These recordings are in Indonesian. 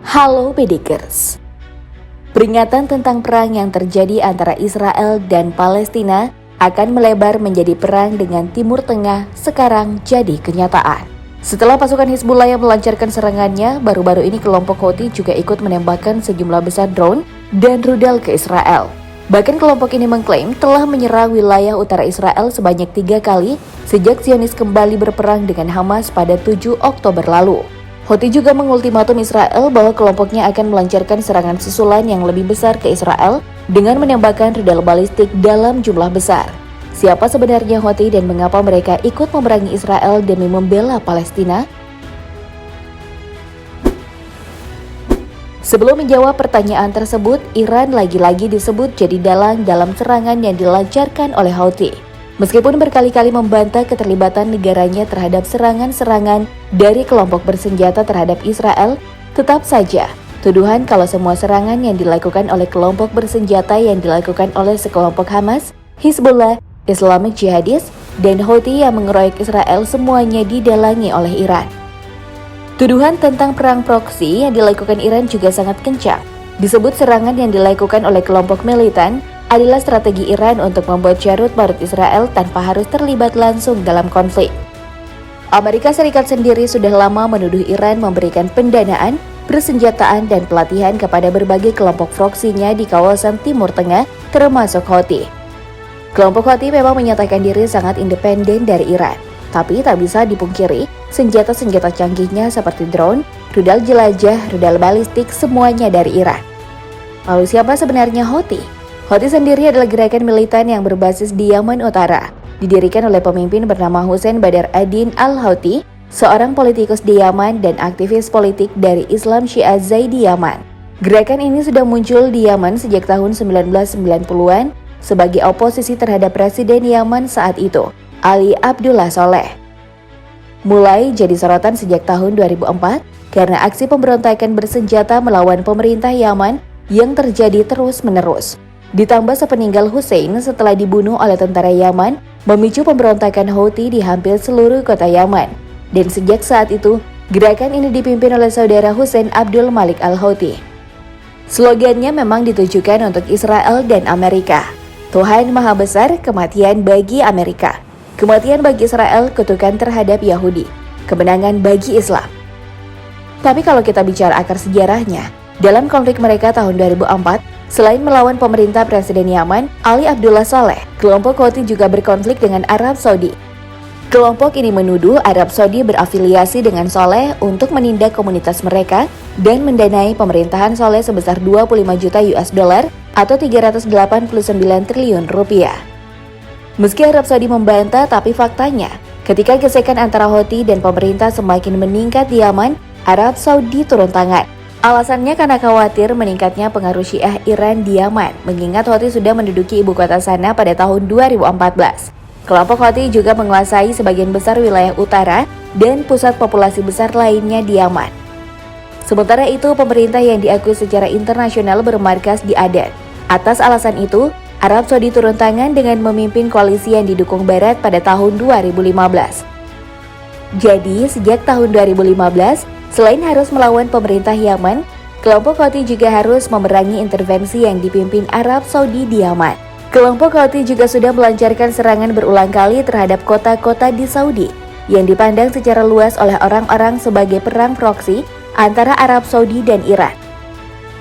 Halo Pedikers. Peringatan tentang perang yang terjadi antara Israel dan Palestina akan melebar menjadi perang dengan Timur Tengah sekarang jadi kenyataan. Setelah pasukan Hizbullah yang melancarkan serangannya, baru-baru ini kelompok Houthi juga ikut menembakkan sejumlah besar drone dan rudal ke Israel. Bahkan kelompok ini mengklaim telah menyerang wilayah utara Israel sebanyak 3 kali sejak Zionis kembali berperang dengan Hamas pada 7 Oktober lalu. Houthi juga mengultimatum Israel bahwa kelompoknya akan melancarkan serangan susulan yang lebih besar ke Israel dengan menembakkan rudal balistik dalam jumlah besar. Siapa sebenarnya Houthi dan mengapa mereka ikut memerangi Israel demi membela Palestina? Sebelum menjawab pertanyaan tersebut, Iran lagi-lagi disebut jadi dalang dalam serangan yang dilancarkan oleh Houthi. Meskipun berkali-kali membantah keterlibatan negaranya terhadap serangan-serangan dari kelompok bersenjata terhadap Israel, tetap saja tuduhan kalau semua serangan yang dilakukan oleh kelompok bersenjata yang dilakukan oleh sekelompok Hamas, Hizbullah, Islamic Jihadis, dan Houthi yang mengeroyok Israel semuanya didalangi oleh Iran. Tuduhan tentang perang proksi yang dilakukan Iran juga sangat kencang. Disebut serangan yang dilakukan oleh kelompok militan adalah strategi Iran untuk membuat carut-marut Israel tanpa harus terlibat langsung dalam konflik. Amerika Serikat sendiri sudah lama menuduh Iran memberikan pendanaan, persenjataan, dan pelatihan kepada berbagai kelompok proksinya di kawasan Timur Tengah, termasuk Houthi. Kelompok Houthi memang menyatakan diri sangat independen dari Iran, tapi tak bisa dipungkiri senjata-senjata canggihnya seperti drone, rudal jelajah, rudal balistik semuanya dari Iran. Lalu siapa sebenarnya Houthi? Houthi sendiri adalah gerakan militan yang berbasis di Yaman Utara, didirikan oleh pemimpin bernama Hussein Badr ad-Din al-Houthi, seorang politikus di Yaman dan aktivis politik dari Islam Syiah Zaidi Yaman. Gerakan ini sudah muncul di Yaman sejak tahun 1990-an sebagai oposisi terhadap Presiden Yaman saat itu, Ali Abdullah Saleh. Mulai jadi sorotan sejak tahun 2004 karena aksi pemberontakan bersenjata melawan pemerintah Yaman yang terjadi terus-menerus. Ditambah sepeninggal Hussein setelah dibunuh oleh tentara Yaman, memicu pemberontakan Houthi di hampir seluruh kota Yaman. Dan sejak saat itu, gerakan ini dipimpin oleh saudara Hussein Abdul Malik al-Houthi. Slogannya memang ditujukan untuk Israel dan Amerika. Tuhan Maha Besar, kematian bagi Amerika. Kematian bagi Israel, kutukan terhadap Yahudi. Kemenangan bagi Islam. Tapi kalau kita bicara akar sejarahnya, dalam konflik mereka tahun 2004, selain melawan pemerintah Presiden Yaman, Ali Abdullah Saleh, kelompok Houthi juga berkonflik dengan Arab Saudi. Kelompok ini menuduh Arab Saudi berafiliasi dengan Saleh untuk menindak komunitas mereka dan mendanai pemerintahan Saleh sebesar 25 juta US dollar atau 389 triliun rupiah. Meski Arab Saudi membantah, tapi faktanya, ketika gesekan antara Houthi dan pemerintah semakin meningkat di Yaman, Arab Saudi turun tangan. Alasannya karena khawatir meningkatnya pengaruh Syiah Iran di Yaman, mengingat Houthi sudah menduduki ibu kota sana pada tahun 2014. Kelompok Houthi juga menguasai sebagian besar wilayah utara dan pusat populasi besar lainnya di Yaman. Sementara itu, pemerintah yang diakui secara internasional bermarkas di Aden. Atas alasan itu, Arab Saudi turun tangan dengan memimpin koalisi yang didukung Barat pada tahun 2015. Jadi, sejak tahun 2015, selain harus melawan pemerintah Yaman, kelompok Houthi juga harus memerangi intervensi yang dipimpin Arab Saudi di Yaman. Kelompok Houthi juga sudah melancarkan serangan berulang kali terhadap kota-kota di Saudi yang dipandang secara luas oleh orang-orang sebagai perang proksi antara Arab Saudi dan Iran.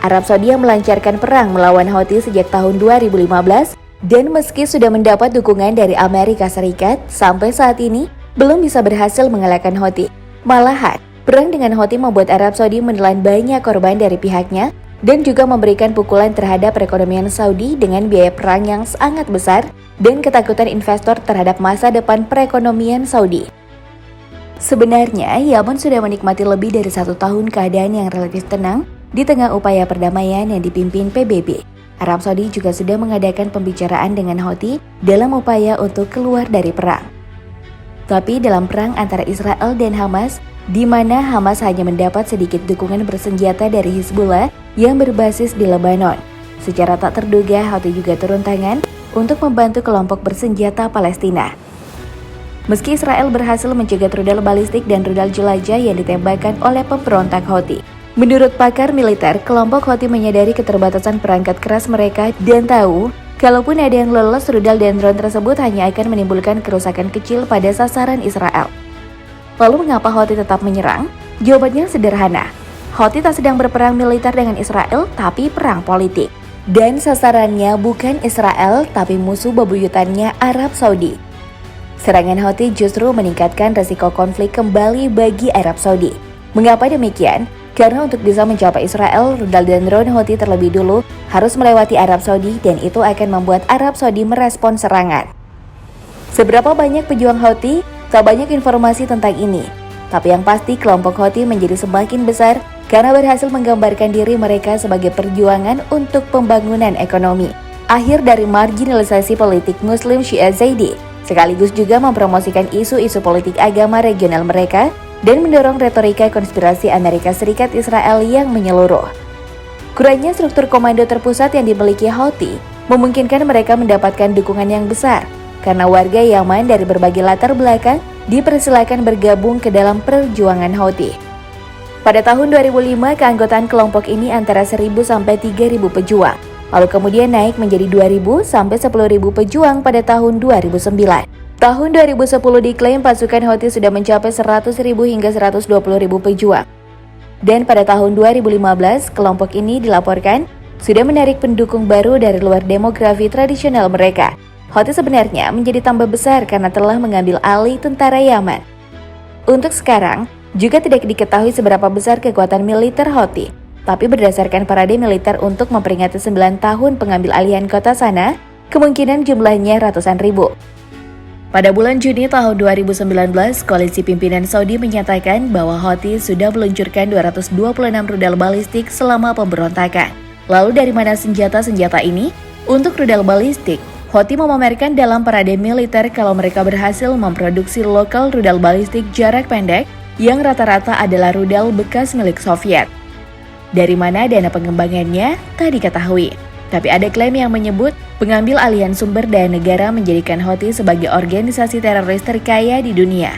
Arab Saudi yang melancarkan perang melawan Houthi sejak tahun 2015 dan meski sudah mendapat dukungan dari Amerika Serikat, sampai saat ini belum bisa berhasil mengalahkan Houthi. Malahan, perang dengan Houthi membuat Arab Saudi menelan banyak korban dari pihaknya dan juga memberikan pukulan terhadap perekonomian Saudi dengan biaya perang yang sangat besar dan ketakutan investor terhadap masa depan perekonomian Saudi. Sebenarnya, Yaman sudah menikmati lebih dari 1 tahun keadaan yang relatif tenang di tengah upaya perdamaian yang dipimpin PBB. Arab Saudi juga sudah mengadakan pembicaraan dengan Houthi dalam upaya untuk keluar dari perang. Tapi dalam perang antara Israel dan Hamas, di mana Hamas hanya mendapat sedikit dukungan bersenjata dari Hizbullah yang berbasis di Lebanon. Secara tak terduga, Houthi juga turun tangan untuk membantu kelompok bersenjata Palestina. Meski Israel berhasil mencegat rudal balistik dan rudal jelajah yang ditembakkan oleh pemberontak Houthi, Menurut pakar militer, kelompok Houthi menyadari keterbatasan perangkat keras mereka dan tahu kalaupun ada yang lolos, rudal dan drone tersebut hanya akan menimbulkan kerusakan kecil pada sasaran Israel. Lalu mengapa Houthi tetap menyerang? Jawabannya sederhana. Houthi tak sedang berperang militer dengan Israel, tapi perang politik. Dan sasarannya bukan Israel, tapi musuh bebuyutannya Arab Saudi. Serangan Houthi justru meningkatkan resiko konflik kembali bagi Arab Saudi. Mengapa demikian? Karena untuk bisa mencapai Israel, rudal dan drone Houthi terlebih dulu harus melewati Arab Saudi dan itu akan membuat Arab Saudi merespon serangan. Seberapa banyak pejuang Houthi? Tak banyak informasi tentang ini. Tapi yang pasti kelompok Houthi menjadi semakin besar karena berhasil menggambarkan diri mereka sebagai perjuangan untuk pembangunan ekonomi. Akhir dari marginalisasi politik Muslim Syiah Zaidi, sekaligus juga mempromosikan isu-isu politik agama regional mereka dan mendorong retorika konspirasi Amerika Serikat Israel yang menyeluruh. Kurangnya struktur komando terpusat yang dimiliki Houthi memungkinkan mereka mendapatkan dukungan yang besar karena warga Yaman dari berbagai latar belakang dipersilakan bergabung ke dalam perjuangan Houthi. Pada tahun 2005, keanggotaan kelompok ini antara 1.000 sampai 3.000 pejuang, lalu kemudian naik menjadi 2.000 sampai 10.000 pejuang pada tahun 2009. Tahun 2010 diklaim pasukan Houthi sudah mencapai 100.000 hingga 120.000 pejuang. Dan pada tahun 2015, kelompok ini dilaporkan sudah menarik pendukung baru dari luar demografi tradisional mereka. Houthi sebenarnya menjadi tambah besar karena telah mengambil alih tentara Yaman. Untuk sekarang, juga tidak diketahui seberapa besar kekuatan militer Houthi, tapi berdasarkan parade militer untuk memperingati 9 tahun pengambil alihan kota sana, kemungkinan jumlahnya ratusan ribu. Pada bulan Juni tahun 2019, koalisi pimpinan Saudi menyatakan bahwa Houthi sudah meluncurkan 226 rudal balistik selama pemberontakan. Lalu dari mana senjata-senjata ini? Untuk rudal balistik, Houthi memamerkan dalam parade militer kalau mereka berhasil memproduksi lokal rudal balistik jarak pendek yang rata-rata adalah rudal bekas milik Soviet. Dari mana dana pengembangannya tak diketahui. Tapi ada klaim yang menyebut pengambil alihan sumber daya negara menjadikan Houthi sebagai organisasi teroris terkaya di dunia.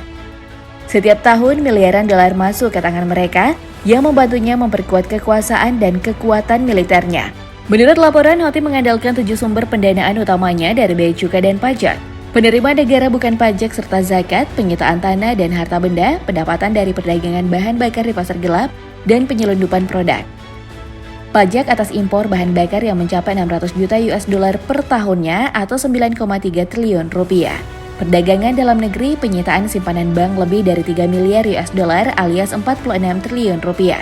Setiap tahun miliaran dolar masuk ke tangan mereka yang membantunya memperkuat kekuasaan dan kekuatan militernya. Menurut laporan, Houthi mengandalkan 7 sumber pendanaan utamanya dari bea cukai dan pajak, penerimaan negara bukan pajak serta zakat, penyitaan tanah dan harta benda, pendapatan dari perdagangan bahan bakar di pasar gelap, dan penyelundupan produk. Pajak atas impor bahan bakar yang mencapai 600 juta US dollar per tahunnya atau 9,3 triliun rupiah. Perdagangan dalam negeri, penyitaan simpanan bank lebih dari 3 miliar US dollar alias 46 triliun rupiah.